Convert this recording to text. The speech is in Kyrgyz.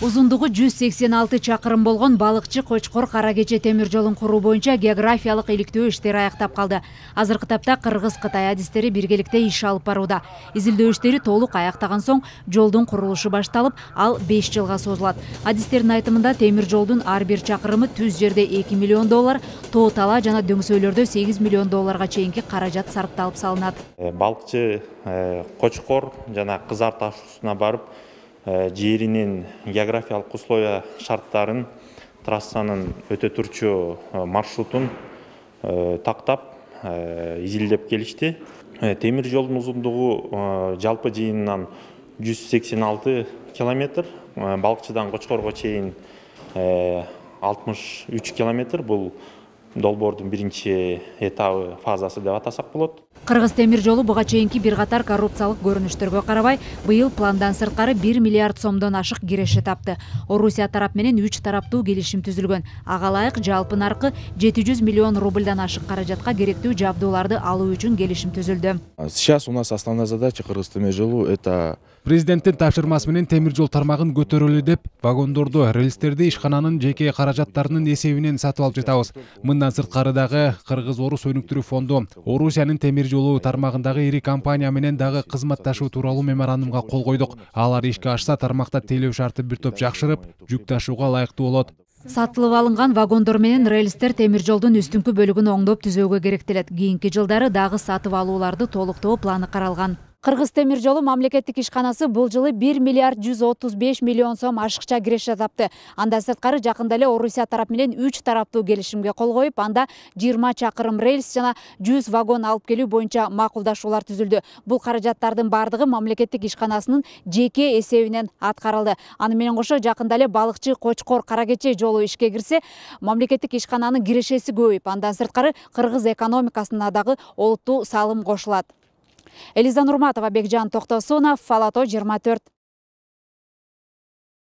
Узундугу 186 чакырым болгон балыкчы Кочкор Каракече темир жолун куруу боюнча географиялык иликтөө иштери аяктап калды. Азыркы тапта Кыргыз-Кытай адистери биргеликте иш алып барууда. Изилдөө иштери толук аяктаган соң жолдун курулушу башталып, ал 5 жылга созулат. Адистердин айтымында темир жолдун ар бир чакырымы түз жерде 2 миллион доллар, тоо тала жана дөңсөйлөрдө 8 миллион долларга чейинки каражат сарпталып салынат. Балыкчы Кочкор жана Кызар Таш устуна барып, жеринин географиялык условия шарттарын, трассанын өтө турчу маршрутун тактап, изилдеп келишти. Темир жолдун узундугу жалпы жыйынынан 186 километр, балыкчыдан Кочкорго чейин 63 километр. Бул долбоордун биринчи этабы, фазасы деп атасак болот. Кыргыз темир жолу буга чейинки бир катар коррупциялык көрүнүштөргө карабай, быйыл пландан сырткары 1 миллиард сомдон ашык киреше тапты. Орусия тарап менен 3 тараптуу келишим түзүлгөн. Ага ылайык жалпы наркы 700 миллион рубльдан ашык каражатка керектүү жабдууларды алуу үчүн келишим түзүлдү. Сейчас у нас основная задача Кыргыз темир жолу это Президенттин тапшырмасы менен темир жол тармагын көтөрөлү деп, вагондорду, рельстерди ишкананын жеке каражаттарынын эсебинен сатып алып жатабыз. Мындан сырткары дагы Кыргыз-Орус өнүктүрүү фонду Орусиянын темир жолу тармагындагы ири компания менен дагы кызматташуу тууралуу меморандумга кол койдук. Алар ишке ашса, тармакта тейлөө шарты бир топ жакшырып, жүк ташууга ылайыктуу болот. Сатылып алынган вагондор менен рельстер темир жолдун үстүңкү бөлүгүн оңдоп түзөөгө керектелет. Кийинки жылдары дагы сатып алууларды толуктоо планы каралган. Кыргыз темир жолу мамлекеттик ишканасы бул жылы 1 миллиард 135 миллион сом ашыкча киреше тапты. Анда сырткары жакында эле Орусия тарап менен 3 тараптуу келишимге кол коюп, анда 20 чакырым рельс жана 100 вагон алып келүү боюнча макулдашуулар түзүлдү. Бул каражаттардын бардыгы мамлекеттик ишканасынын жеке эсебинен аткарылды. Аны менен кошо жакында эле балыкчы Кочкор Каракече жолу ишке кирсе, мамлекеттик ишкананын кирешеси көбөйүп, андан сырткары Кыргыз экономикасына дагы олуттуу салым кошулат. Элиза Нурматова, Бекжан Токтосунов, Фалато 24.